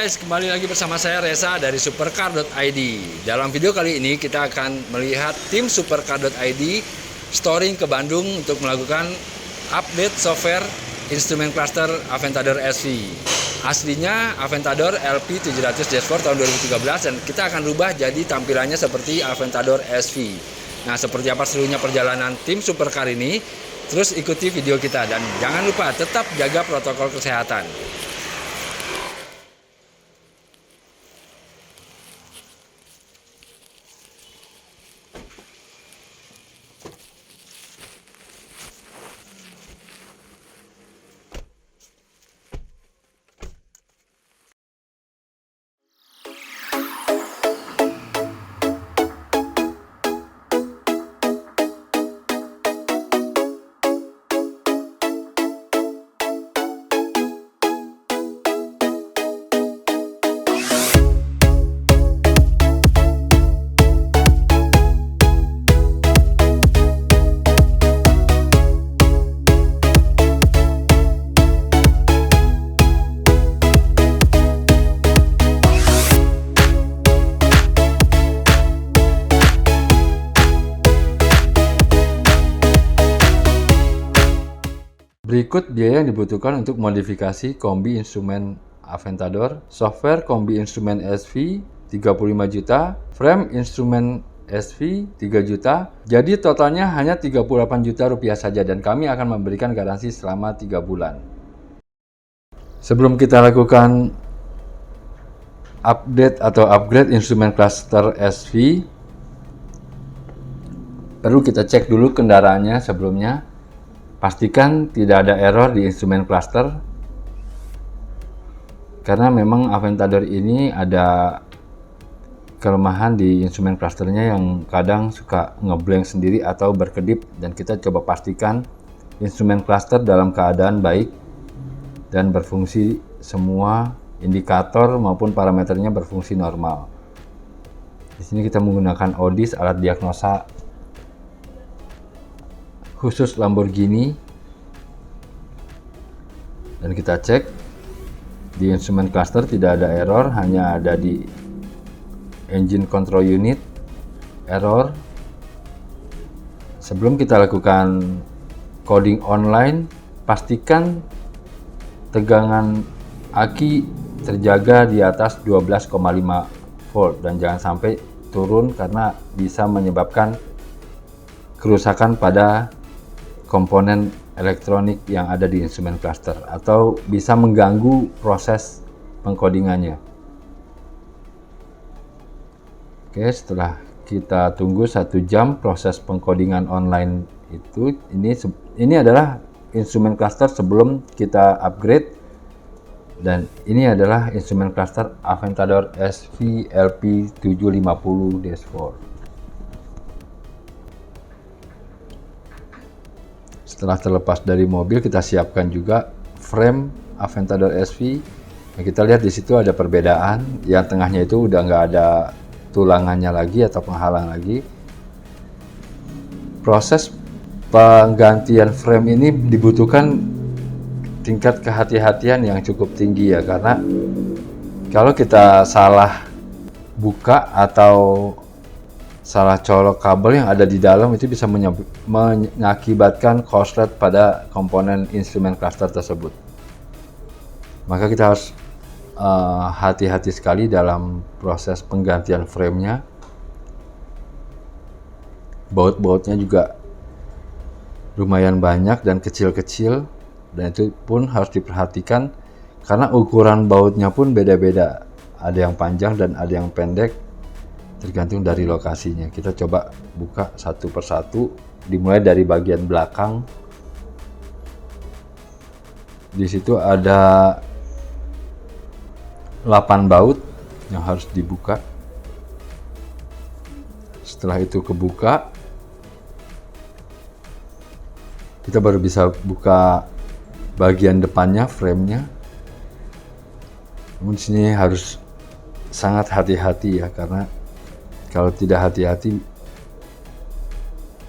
guys, kembali lagi bersama saya Reza dari Supercar.id. Dalam video kali ini kita akan melihat tim Supercar.id storing ke Bandung untuk melakukan update software instrumen cluster Aventador SV. Aslinya Aventador LP700 Dashboard tahun 2013 dan kita akan rubah jadi tampilannya seperti Aventador SV. Nah, seperti apa serunya perjalanan tim Supercar ini? Terus ikuti video kita dan jangan lupa tetap jaga protokol kesehatan. Berikut biaya yang dibutuhkan untuk modifikasi kombi instrumen Aventador, software kombi instrumen SV 35 juta, frame instrumen SV 3 juta. Jadi totalnya hanya 38 juta rupiah saja dan kami akan memberikan garansi selama 3 bulan. Sebelum kita lakukan update atau upgrade instrumen cluster SV, perlu kita cek dulu kendaraannya sebelumnya. Pastikan tidak ada error di instrumen cluster karena memang Aventador ini ada kelemahan di instrumen clusternya yang kadang suka ngeblank sendiri atau berkedip, dan kita coba pastikan instrumen cluster dalam keadaan baik dan berfungsi, semua indikator maupun parameternya berfungsi normal. Di sini kita menggunakan ODIS, alat diagnosa khusus Lamborghini, dan kita cek di instrumen cluster tidak ada error, hanya ada di engine control unit error. Sebelum kita lakukan coding online, pastikan tegangan aki terjaga di atas 12,5 volt dan jangan sampai turun karena bisa menyebabkan kerusakan pada komponen elektronik yang ada di instrumen cluster atau bisa mengganggu proses pengkodingannya. Oke, setelah kita tunggu 1 jam proses pengkodingan online itu, ini adalah instrumen cluster sebelum kita upgrade, dan ini adalah instrumen cluster Aventador SV LP750 Dashboard. Setelah terlepas dari mobil, kita siapkan juga frame Aventador SV. Nah, kita lihat di situ ada perbedaan, yang tengahnya itu udah nggak ada tulangannya lagi atau penghalang lagi. Proses penggantian frame ini dibutuhkan tingkat kehati-hatian yang cukup tinggi ya, karena kalau kita salah buka atau salah colok kabel yang ada di dalam, itu bisa mengakibatkan korslet pada komponen instrumen cluster tersebut. Maka kita harus hati-hati sekali dalam proses penggantian framenya. Baut-bautnya juga lumayan banyak dan kecil-kecil, dan itu pun harus diperhatikan karena ukuran bautnya pun beda-beda. Ada yang panjang dan ada yang pendek, tergantung dari lokasinya. Kita coba buka satu persatu, dimulai dari bagian belakang. Di situ ada 8 baut yang harus dibuka. Setelah itu kebuka, kita baru bisa buka bagian depannya, framenya. Namun di sini harus sangat hati-hati ya, karena kalau tidak hati-hati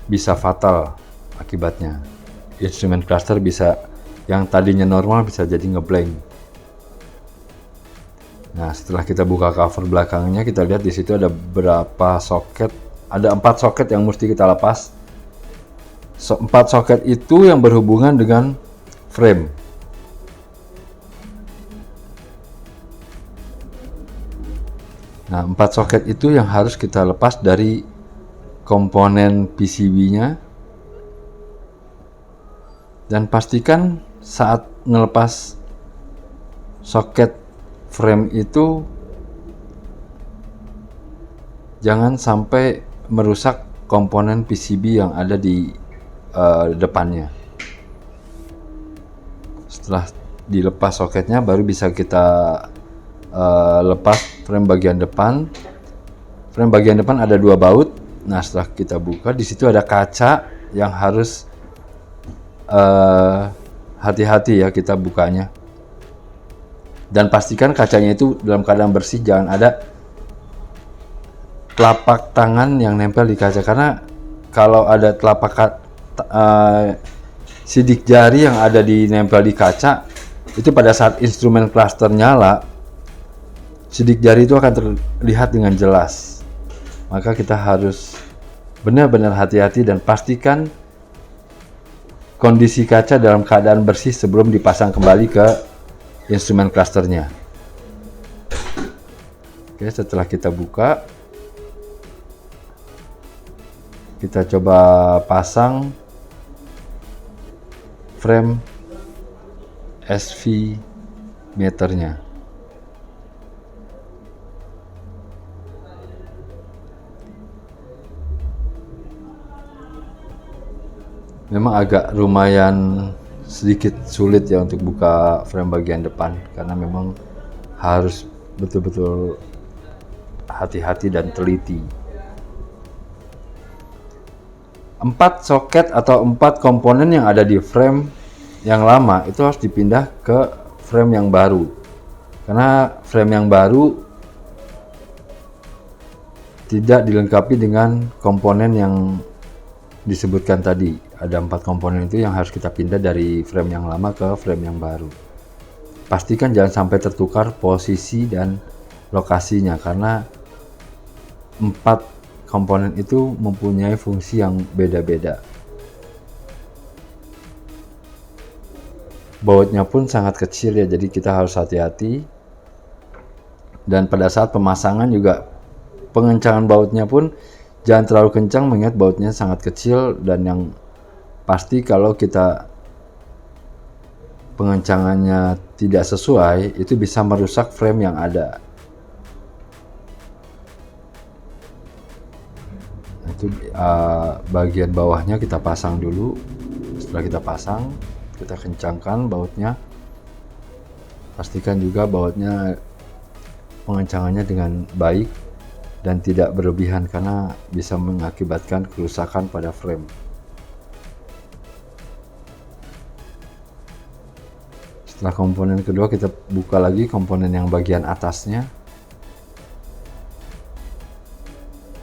bisa fatal akibatnya. Instrumen cluster bisa, yang tadinya normal bisa jadi ngeblank. Nah, setelah kita buka cover belakangnya, kita lihat di situ ada berapa soket. Ada 4 soket yang mesti kita lepas. 4 soket itu yang berhubungan dengan frame. Nah, 4 soket itu yang harus kita lepas dari komponen PCB-nya. Dan pastikan saat ngelepas soket frame itu jangan sampai merusak komponen PCB yang ada di depannya. Setelah dilepas soketnya, baru bisa kita lepas frame bagian depan. Frame bagian depan ada 2 baut. Nah, setelah kita buka, di situ ada kaca yang harus hati-hati ya kita bukanya. Dan pastikan kacanya itu dalam keadaan bersih, jangan ada telapak tangan yang nempel di kaca, karena kalau ada sidik jari yang ada di nempel di kaca, itu pada saat instrumen cluster nyala, sidik jari itu akan terlihat dengan jelas. Maka kita harus benar-benar hati-hati dan pastikan kondisi kaca dalam keadaan bersih sebelum dipasang kembali ke instrumen clusternya. Oke, setelah kita buka, kita coba pasang frame SV meternya. Memang agak lumayan sedikit sulit ya untuk buka frame bagian depan, karena memang harus betul-betul hati-hati dan teliti. 4 soket atau 4 komponen yang ada di frame yang lama itu harus dipindah ke frame yang baru, karena frame yang baru tidak dilengkapi dengan komponen yang disebutkan tadi. Ada 4 komponen itu yang harus kita pindah dari frame yang lama ke frame yang baru. Pastikan jangan sampai tertukar posisi dan lokasinya, karena 4 komponen itu mempunyai fungsi yang beda-beda. Bautnya pun sangat kecil ya, jadi kita harus hati-hati. Dan pada saat pemasangan juga pengencangan bautnya pun jangan terlalu kencang, mengingat bautnya sangat kecil. Dan yang pasti kalau kita pengencangannya tidak sesuai, itu bisa merusak frame yang ada. Itu bagian bawahnya kita pasang dulu. Setelah kita pasang, kita kencangkan bautnya. Pastikan juga bautnya pengencangannya dengan baik dan tidak berlebihan, karena bisa mengakibatkan kerusakan pada frame. Setelah komponen kedua, kita buka lagi komponen yang bagian atasnya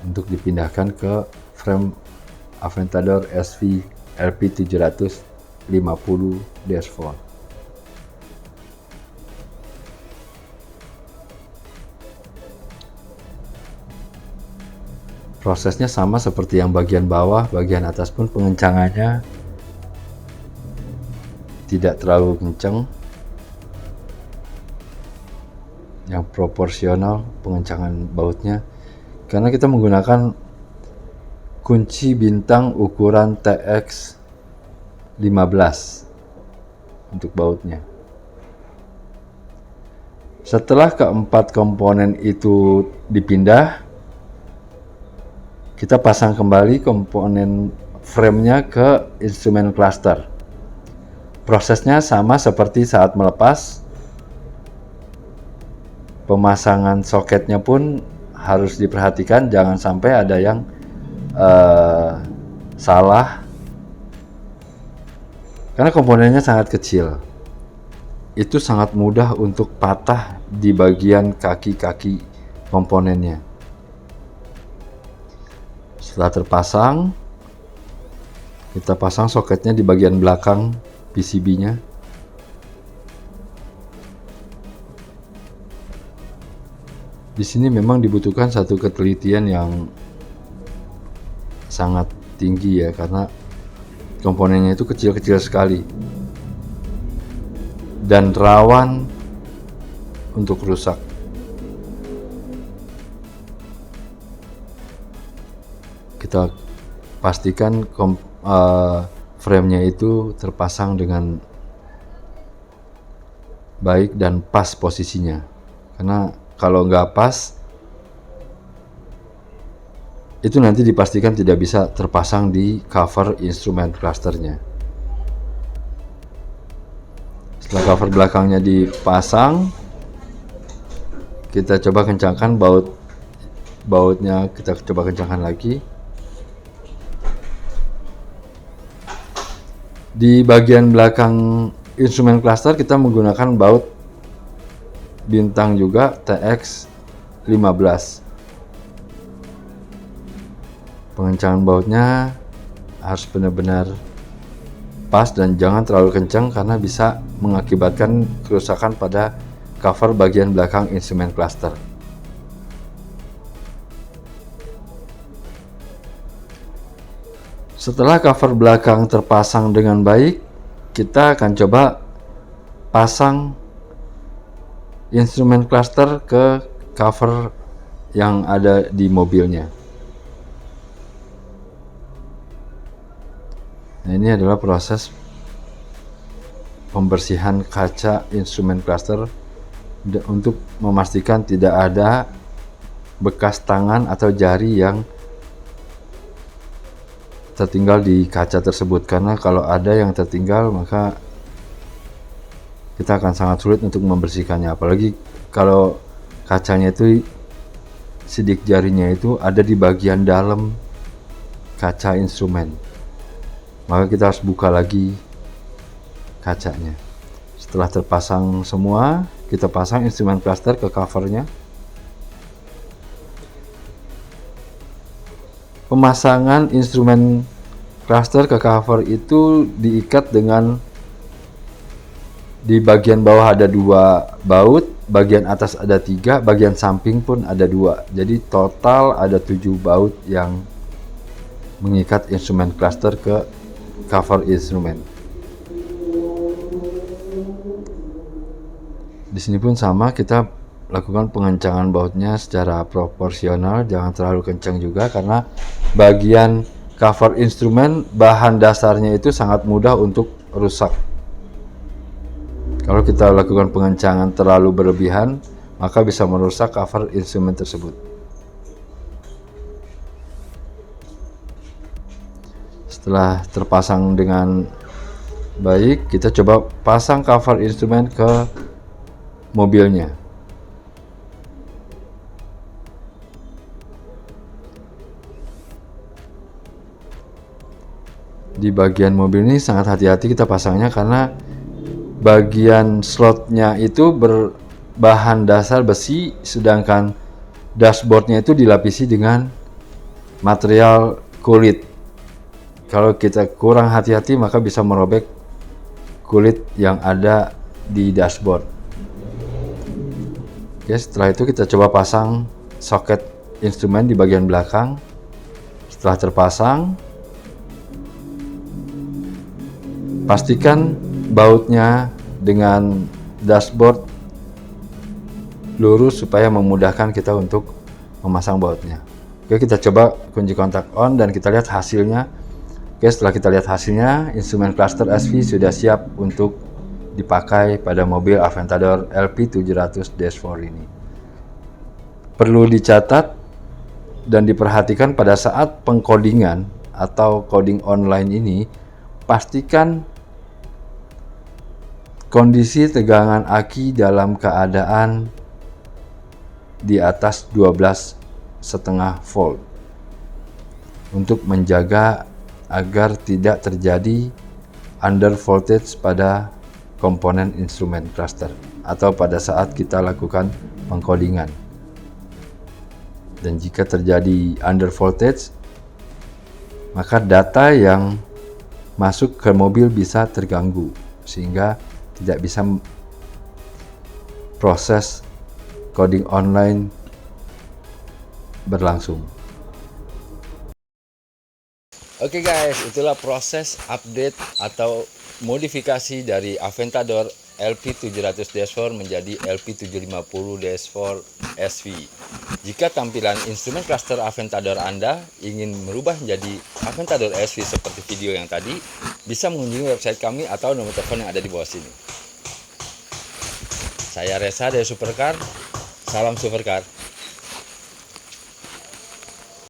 untuk dipindahkan ke frame Aventador SV LP750-4. Prosesnya sama seperti yang bagian bawah, bagian atas pun pengencangannya tidak terlalu kencang, yang proporsional pengencangan bautnya, karena kita menggunakan kunci bintang ukuran TX15 untuk bautnya. Setelah keempat komponen itu dipindah, kita pasang kembali komponen framenya ke instrumen cluster. Prosesnya sama seperti saat melepas. Pemasangan soketnya pun harus diperhatikan, jangan sampai ada yang salah, karena komponennya sangat kecil. Itu sangat mudah untuk patah di bagian kaki-kaki komponennya. Setelah terpasang, kita pasang soketnya di bagian belakang PCB-nya. Di sini memang dibutuhkan satu ketelitian yang sangat tinggi ya, karena komponennya itu kecil-kecil sekali dan rawan untuk rusak. Kita pastikan frame-nya itu terpasang dengan baik dan pas posisinya, karena kalau nggak pas itu nanti dipastikan tidak bisa terpasang di cover instrumen clusternya. Setelah cover belakangnya dipasang, kita coba kencangkan bautnya, kita coba kencangkan lagi. Di bagian belakang instrumen cluster kita menggunakan baut bintang juga TX15. Pengencangan bautnya harus benar-benar pas dan jangan terlalu kencang karena bisa mengakibatkan kerusakan pada cover bagian belakang instrumen cluster. Setelah cover belakang terpasang dengan baik, kita akan coba pasang instrumen cluster ke cover yang ada di mobilnya. Nah, ini adalah proses pembersihan kaca instrumen cluster untuk memastikan tidak ada bekas tangan atau jari yang tertinggal di kaca tersebut, karena kalau ada yang tertinggal maka kita akan sangat sulit untuk membersihkannya, apalagi kalau kacanya itu sidik jarinya itu ada di bagian dalam kaca instrumen, maka kita harus buka lagi kacanya. Setelah terpasang semua, kita pasang instrumen cluster ke covernya. Pemasangan instrumen cluster ke cover itu diikat dengan di bagian bawah ada 2 baut, bagian atas ada 3, bagian samping pun ada 2. Jadi total ada 7 baut yang mengikat instrumen cluster ke cover instrumen. Di sini pun sama, kita lakukan pengencangan bautnya secara proporsional, jangan terlalu kencang juga karena bagian cover instrumen bahan dasarnya itu sangat mudah untuk rusak. Kalau kita lakukan pengencangan terlalu berlebihan, maka bisa merusak cover instrumen tersebut. Setelah terpasang dengan baik, kita coba pasang cover instrumen ke mobilnya. Di bagian mobil ini sangat hati-hati kita pasangnya karena bagian slotnya itu berbahan dasar besi, sedangkan dashboardnya itu dilapisi dengan material kulit. Kalau kita kurang hati-hati maka bisa merobek kulit yang ada di dashboard. Oke, setelah itu kita coba pasang soket instrumen di bagian belakang. Setelah terpasang, pastikan bautnya dengan dashboard lurus supaya memudahkan kita untuk memasang bautnya. Oke, kita coba kunci kontak on dan kita lihat hasilnya. Oke, setelah kita lihat hasilnya, instrumen cluster SV sudah siap untuk dipakai pada mobil Aventador LP700-4 ini. Perlu dicatat dan diperhatikan pada saat pengkodingan atau coding online ini, pastikan kondisi tegangan aki dalam keadaan di atas 12,5 volt untuk menjaga agar tidak terjadi under voltage pada komponen instrumen cluster atau pada saat kita lakukan pengkodingan. Dan jika terjadi under voltage, maka data yang masuk ke mobil bisa terganggu sehingga tidak bisa proses coding online berlangsung. Oke guys, itulah proses update atau modifikasi dari Aventador LP700 Dashboard menjadi LP750 Dashboard SV. Jika tampilan instrumen cluster Aventador Anda ingin merubah menjadi Aventador SV seperti video yang tadi, bisa mengunjungi website kami atau nomor telepon yang ada di bawah sini. Saya Reza dari Supercar, salam Supercar.